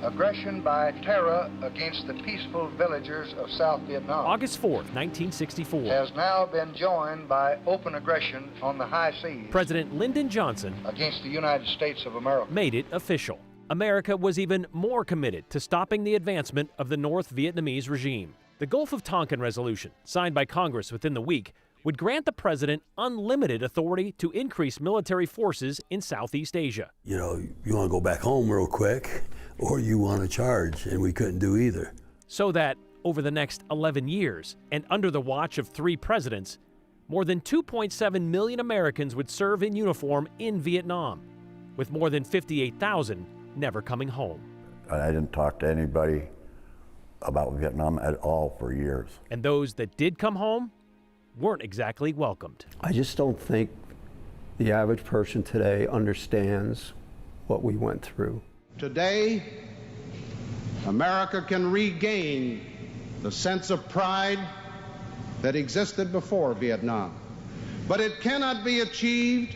Aggression by terror against the peaceful villagers of South Vietnam, August 4th, 1964, has now been joined by open aggression on the high seas President Lyndon Johnson against the United States of America. made it official. America was even more committed to stopping the advancement of the North Vietnamese regime. The Gulf of Tonkin Resolution, signed by Congress within the week, would grant the president unlimited authority to increase military forces in Southeast Asia. You know, you want to go back home real quick, or you want to charge, and we couldn't do either. So that, over the next 11 years, and under the watch of 3 presidents, more than 2.7 million Americans would serve in uniform in Vietnam, with more than 58,000 never coming home. I didn't talk to anybody about Vietnam at all for years. And those that did come home weren't exactly welcomed. I just don't think the average person today understands what we went through. Today, America can regain the sense of pride that existed before Vietnam. But it cannot be achieved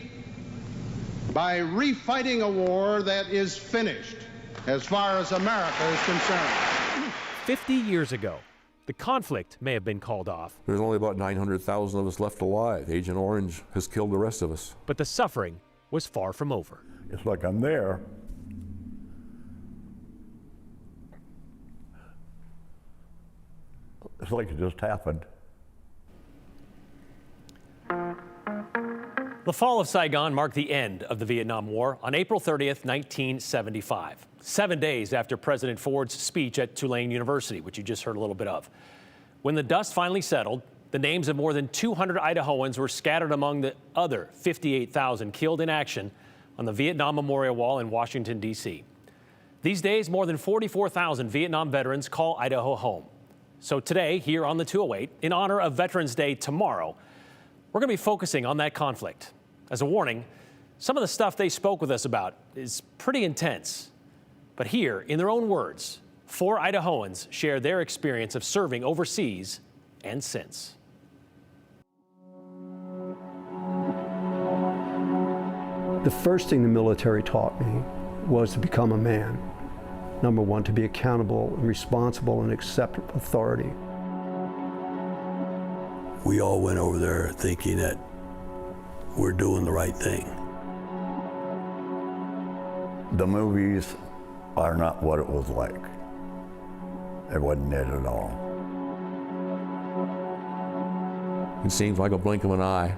by refighting a war that is finished as far as America is concerned. 50 years ago, the conflict may have been called off. There's only about 900,000 of us left alive. Agent Orange has killed the rest of us. But the suffering was far from over. It's like I'm there. It's like it just happened. The fall of Saigon marked the end of the Vietnam War on April 30th, 1975, 7 days after President Ford's speech at Tulane University, which you just heard a little bit of. When the dust finally settled, the names of more than 200 Idahoans were scattered among the other 58,000 killed in action on the Vietnam Memorial Wall in Washington, D.C. These days, more than 44,000 Vietnam veterans call Idaho home. So today, here on the 208, in honor of Veterans Day tomorrow, we're going to be focusing on that conflict. As a warning, some of the stuff they spoke with us about is pretty intense. But here, in their own words, 4 Idahoans share their experience of serving overseas and since. The first thing the military taught me was to become a man. Number one, to be accountable and responsible and accept authority. We all went over there thinking that we're doing the right thing. The movies are not what it was like. It wasn't it at all. It seems like a blink of an eye.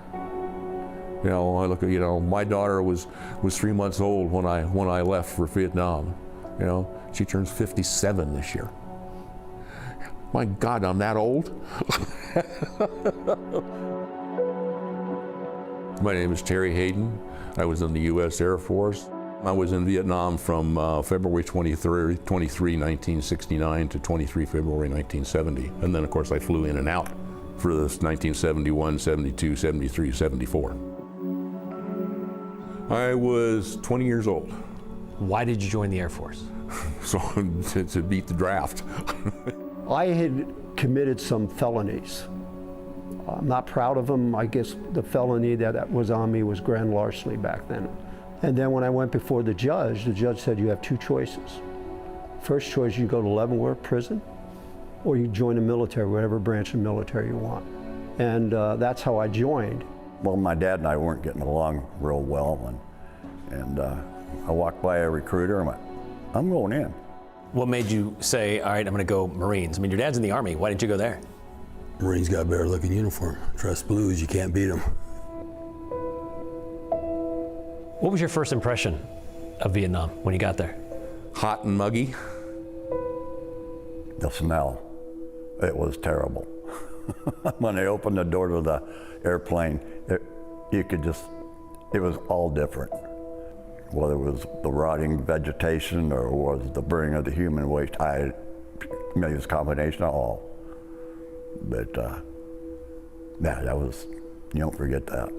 You know, I look at, my daughter was 3 months old when I left for Vietnam. You know, she turns 57 this year. My God, I'm that old. My name is Terry Hayden. I was in the U.S. Air Force. I was in Vietnam from February 23, 1969 to 23 February 1970. And then, of course, I flew in and out for this 1971, 72, 73, 74. I was 20 years old. Why did you join the Air Force? So to beat the draft. I had committed some felonies. I'm not proud of them. I guess the felony that was on me was grand larceny back then. And then when I went before the judge said you have 2 choices. First choice, you go to Leavenworth prison, or you join the military, whatever branch of military you want. And that's how I joined. Well, my dad and I weren't getting along real well, and I walked by a recruiter and went, I'm going in. What made you say, all right, I'm going to go Marines? I mean, your dad's in the Army. Why didn't you go there? Marines got a better looking uniform. Trust blues, you can't beat them. What was your first impression of Vietnam when you got there? Hot and muggy. The smell, it was terrible. When they opened the door to the airplane, it was all different. Whether it was the rotting vegetation or was the burning of the human waste, it was a combination of all. But yeah, that was, you don't forget that.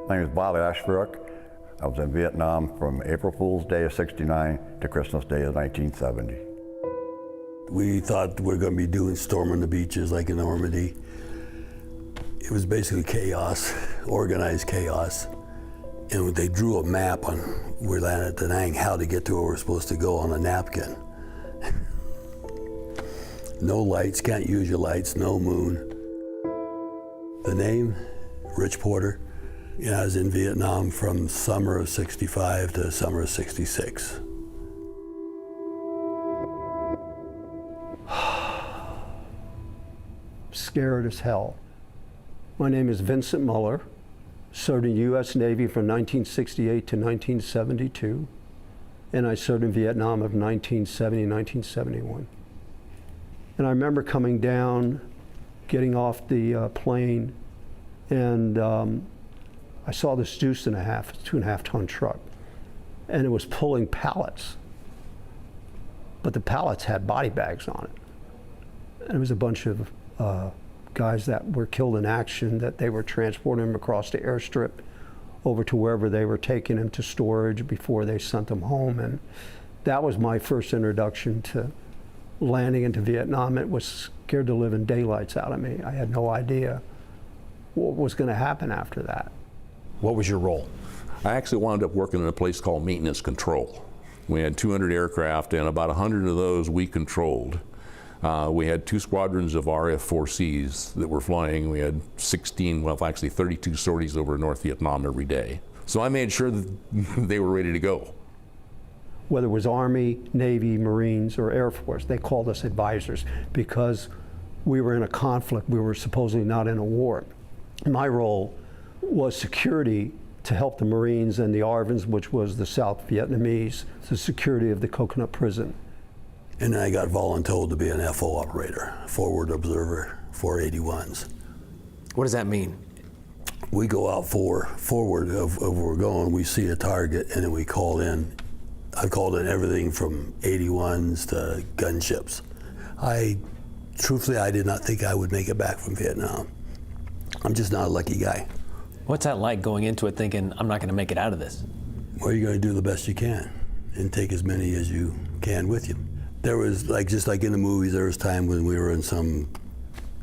My name is Bob Ashbrook. I was in Vietnam from April Fool's Day of '69 to Christmas Day of 1970. We thought we were going to be storming the beaches like in Normandy. It was basically chaos, organized chaos. And they drew a map on where we landed at Da Nang, how to get to where we're supposed to go on a napkin. No lights, can't use your lights, no moon. The name, Rich Porter. I was in Vietnam from summer of '65 to summer of '66. Scared as hell. My name is Vincent Muller. Served in the U.S. Navy from 1968 to 1972, and I served in Vietnam of 1970 to 1971. And I remember coming down, getting off the plane, and I saw this 2.5 ton truck, and it was pulling pallets, but the pallets had body bags on it. And it was a bunch of guys that were killed in action, that they were transporting them across the airstrip over to wherever they were taking them to storage before they sent them home. And that was my first introduction to landing into Vietnam. It was scared the living daylights out of me. I had no idea what was going to happen after that. What was your role? I actually wound up working in a place called maintenance control. We had 200 aircraft, and about 100 of those we controlled. We had 2 squadrons of RF-4Cs that were flying. We had 32 sorties over North Vietnam every day. So I made sure that they were ready to go. Whether it was Army, Navy, Marines, or Air Force, they called us advisors because we were in a conflict. We were supposedly not in a war. My role was security to help the Marines and the ARVNs, which was the South Vietnamese, the security of the Coconut Prison. And then I got voluntold to be an FO operator, forward observer, 481s. What does that mean? We go out forward of where we're going, we see a target, and then we call in. I called in everything from 81s to gunships. Truthfully, I did not think I would make it back from Vietnam. I'm just not a lucky guy. What's that like going into it thinking, I'm not going to make it out of this? Well, you're going to do the best you can and take as many as you can with you. There was, just like in the movies, there was time when we were in some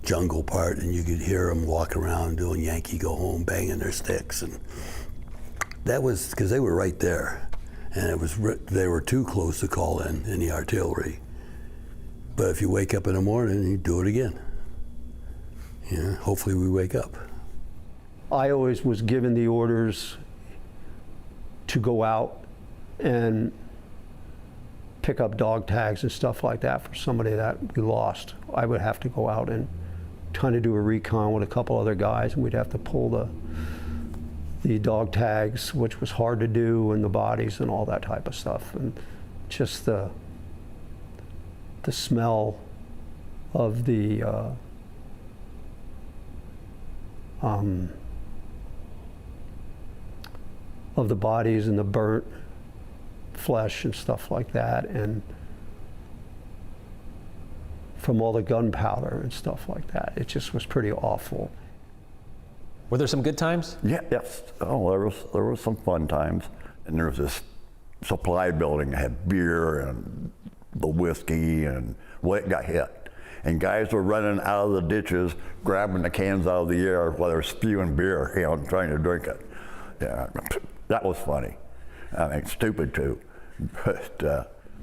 jungle part and you could hear them walk around doing Yankee Go Home, banging their sticks. And that was because they were right there. And they were too close to call in the artillery. But if you wake up in the morning, you do it again. Hopefully we wake up. I always was given the orders to go out and pick up dog tags and stuff like that for somebody that we lost. I would have to go out and kind of do a recon with a couple other guys, and we'd have to pull the dog tags, which was hard to do, and the bodies and all that type of stuff. And just the smell of the bodies and the burnt flesh and stuff like that, and from all the gunpowder and stuff like that. It just was pretty awful. Were there some good times? Yeah, yes. Oh, there was some fun times. And there was this supply building that had beer and the whiskey, and it got hit. And guys were running out of the ditches, grabbing the cans out of the air while they were spewing beer, and trying to drink it. Yeah, that was funny. I mean, stupid too. But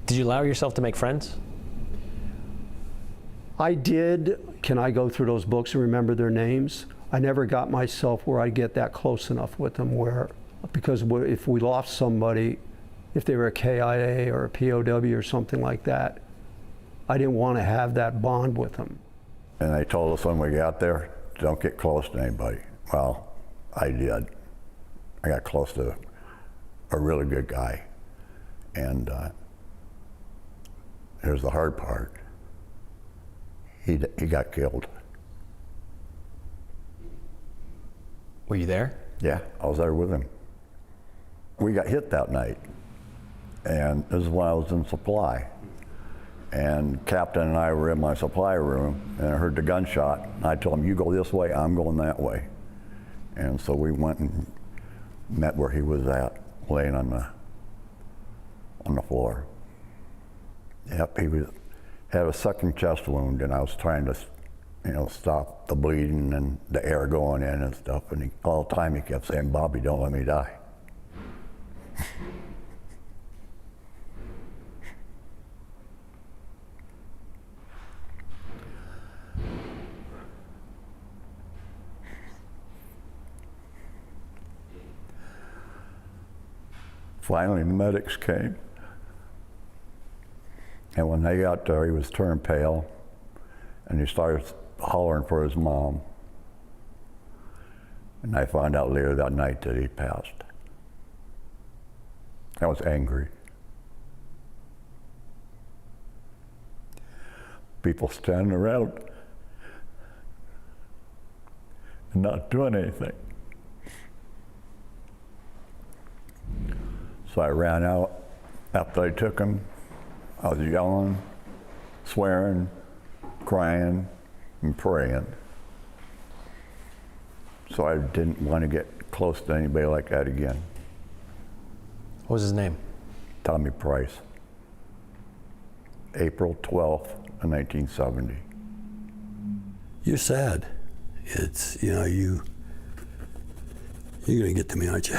did you allow yourself to make friends? I did. Can I go through those books and remember their names? I never got myself where I'd get that close enough with them because if we lost somebody, if they were a KIA or a POW or something like that, I didn't want to have that bond with them. And they told us when we got there, don't get close to anybody. Well, I did. I got close to a really good guy. And here's the hard part. He got killed. Were you there? Yeah, I was there with him. We got hit that night, and this is when I was in supply. And Captain and I were in my supply room, and I heard the gunshot. And I told him, you go this way, I'm going that way. And so we went and met where he was at, laying on the floor. Yep, he had a second chest wound, and I was trying to, stop the bleeding and the air going in and stuff. And all the time he kept saying, Bobby, don't let me die. Finally, the medics came. And when they got there, he was turned pale, and he started hollering for his mom. And I found out later that night that he passed. I was angry. People standing around and not doing anything. So I ran out after they took him. I was yelling, swearing, crying, and praying. So I didn't want to get close to anybody like that again. What was his name? Tommy Price. April 12th of 1970. You're sad. It's, you know, you're gonna get to me, aren't you?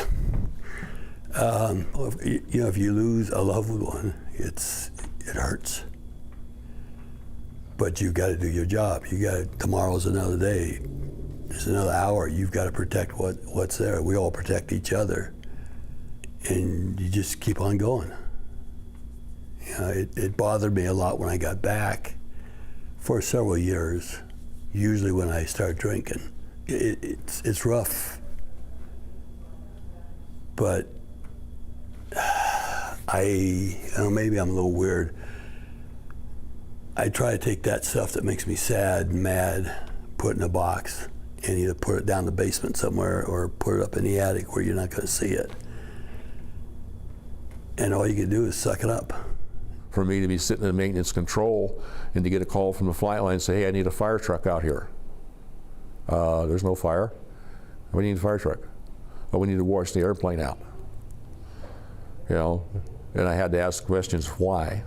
You know, if you lose a loved one, it hurts. But you've got to do your job. Tomorrow's another day. There's another hour. You've got to protect what's there. We all protect each other, and you just keep on going. You know, it bothered me a lot when I got back for several years. Usually when I start drinking, it's rough. But I don't know, maybe I'm a little weird. I try to take that stuff that makes me sad and mad, put it in a box, and either put it down the basement somewhere or put it up in the attic where you're not going to see it. And all you can do is suck it up. For me to be sitting in maintenance control and to get a call from the flight line and say, hey, I need a fire truck out here. There's no fire. We need a fire truck. Oh, we need to wash the airplane out. You know, and I had to ask questions, why?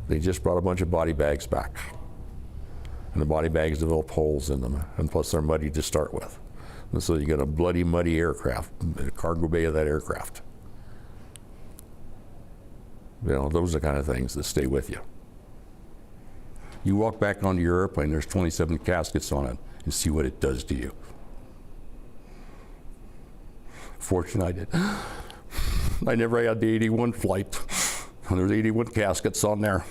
They just brought a bunch of body bags back. And the body bags develop holes in them, and plus they're muddy to start with. And so you get a bloody, muddy aircraft, the cargo bay of that aircraft. You know, those are the kind of things that stay with you. You walk back onto your airplane, there's 27 caskets on it, and see what it does to you. Fortunately, I never had the 81 flight, and there's 81 caskets on there.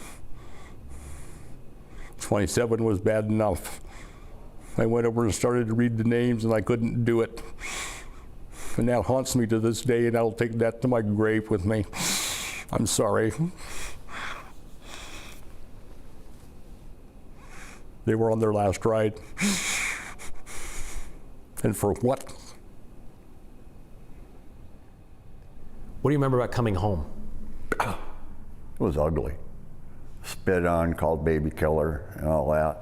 27 was bad enough. I went over and started to read the names, and I couldn't do it. And that haunts me to this day, and I'll take that to my grave with me. I'm sorry. They were on their last ride. And for what? What do you remember about coming home? It was ugly. Spit on, called baby killer, and all that.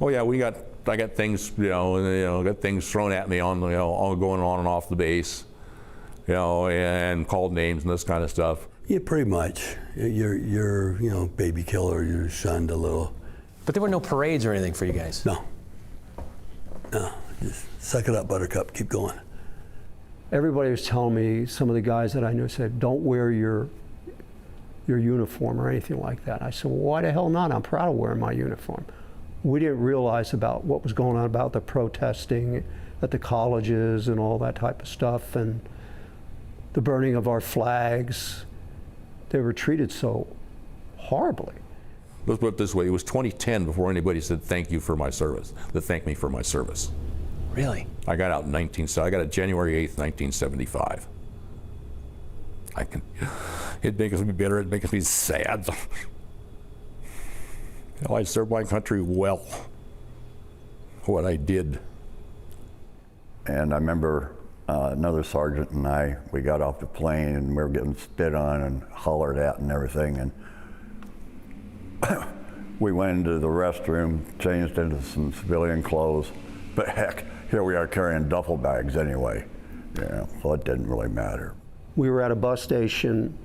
Oh yeah, I got things, got things thrown at me on, all going on and off the base, and called names and this kind of stuff. Yeah, pretty much. You're baby killer. You're shunned a little. But there were no parades or anything for you guys. No. Just suck it up, Buttercup. Keep going. Everybody was telling me, some of the guys that I knew said, don't wear your uniform or anything like that. I said, well, why the hell not? I'm proud of wearing my uniform. We didn't realize about what was going on about the protesting at the colleges and all that type of stuff, and the burning of our flags. They were treated so horribly. Let's put it this way, it was 2010 before anybody said thank you for my service, that thanked me for my service. Really? I got out I got out January 8th, 1975. It makes me bitter, it makes me sad. I served my country well, what I did. And I remember another sergeant and we got off the plane and we were getting spit on and hollered at and everything. And we went into the restroom, changed into some civilian clothes, but heck, here we are carrying duffel bags anyway. So it didn't really matter. We were at a bus station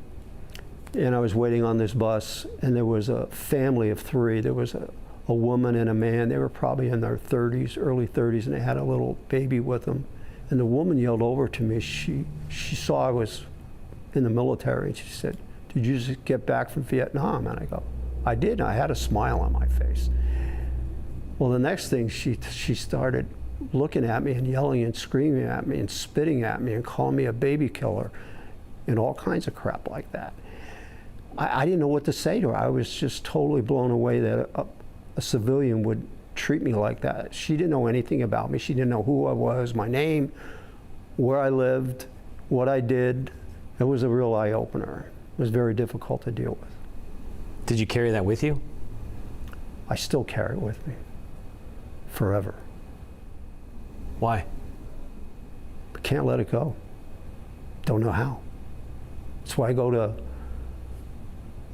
and I was waiting on this bus, and there was a family of three. There was a woman and a man. They were probably in their 30s, early 30s, and they had a little baby with them. And the woman yelled over to me. She saw I was in the military, and she said, "Did you just get back from Vietnam?" And I go, "I did." And I had a smile on my face. Well, the next thing, she started looking at me and yelling and screaming at me and spitting at me and calling me a baby killer and all kinds of crap like that. I didn't know what to say to her. I was just totally blown away that a civilian would treat me like that. She didn't know anything about me. She didn't know who I was, my name, where I lived, what I did. It was a real eye-opener. It was very difficult to deal with. Did you carry that with you? I still carry it with me, forever. Why? I can't let it go. Don't know how. That's why I go to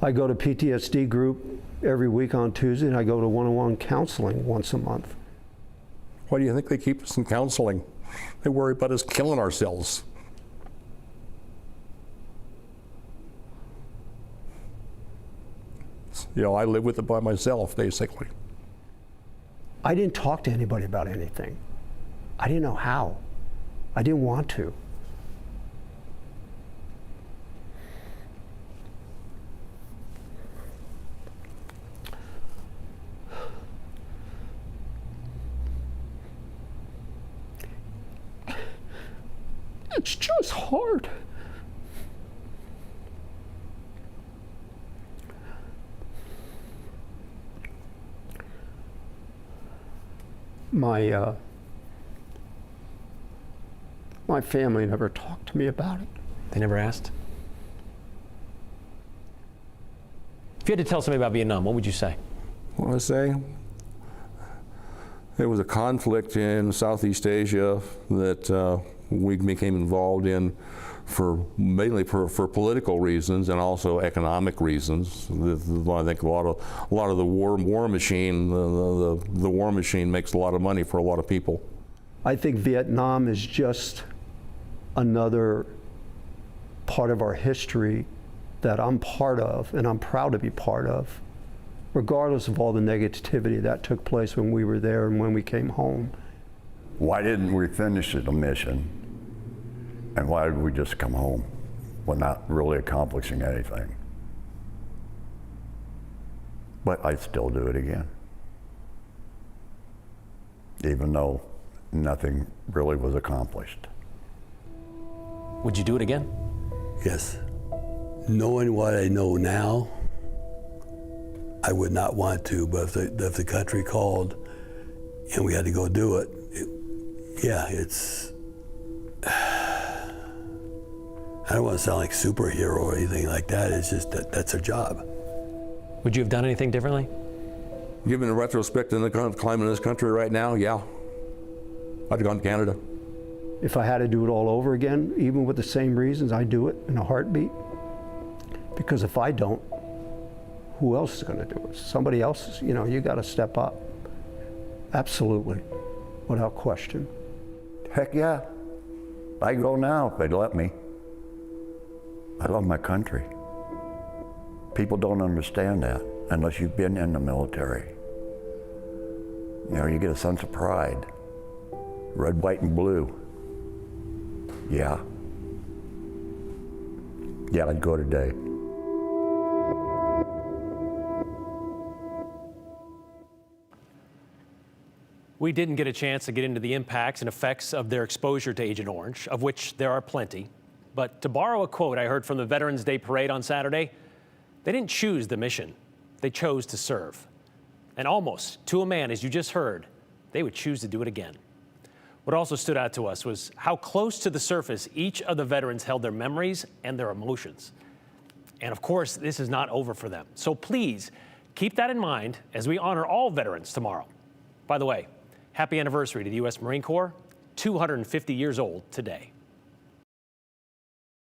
PTSD group every week on Tuesday, and I go to one-on-one counseling once a month. Why do you think they keep us in counseling? They worry about us killing ourselves. You know, I live with it by myself, basically. I didn't talk to anybody about anything. I didn't know how. I didn't want to. It's just hard. My family never talked to me about it. They never asked? If you had to tell somebody about Vietnam, what would you say? What would I say? There was a conflict in Southeast Asia that we became involved in mainly for political reasons and also economic reasons. I think a lot of the war machine, the war machine makes a lot of money for a lot of people. I think Vietnam is just another part of our history that I'm part of, and I'm proud to be part of, regardless of all the negativity that took place when we were there and when we came home. Why didn't we finish the mission? And why did we just come home? We're not really accomplishing anything. But I'd still do it again. Even though nothing really was accomplished. Would you do it again? Yes. Knowing what I know now, I would not want to, but if the country called and we had to go do it, it's, I don't want to sound like superhero or anything like that. It's just that's a job. Would you have done anything differently? Given the retrospect in the climate in this country right now, yeah. I'd have gone to Canada. If I had to do it all over again, even with the same reasons, I'd do it in a heartbeat. Because if I don't, who else is going to do it? Somebody else, you got to step up. Absolutely, without question. Heck yeah. I'd go now if they'd let me. I love my country. People don't understand that unless you've been in the military. You get a sense of pride. Red, white, and blue. Yeah. Yeah, I'd go today. We didn't get a chance to get into the impacts and effects of their exposure to Agent Orange, of which there are plenty. But to borrow a quote I heard from the Veterans Day Parade on Saturday, they didn't choose the mission. They chose to serve. And almost to a man, as you just heard, they would choose to do it again. What also stood out to us was how close to the surface each of the veterans held their memories and their emotions. And of course, this is not over for them. So please keep that in mind as we honor all veterans tomorrow. By the way, happy anniversary to the U.S. Marine Corps, 250 years old today.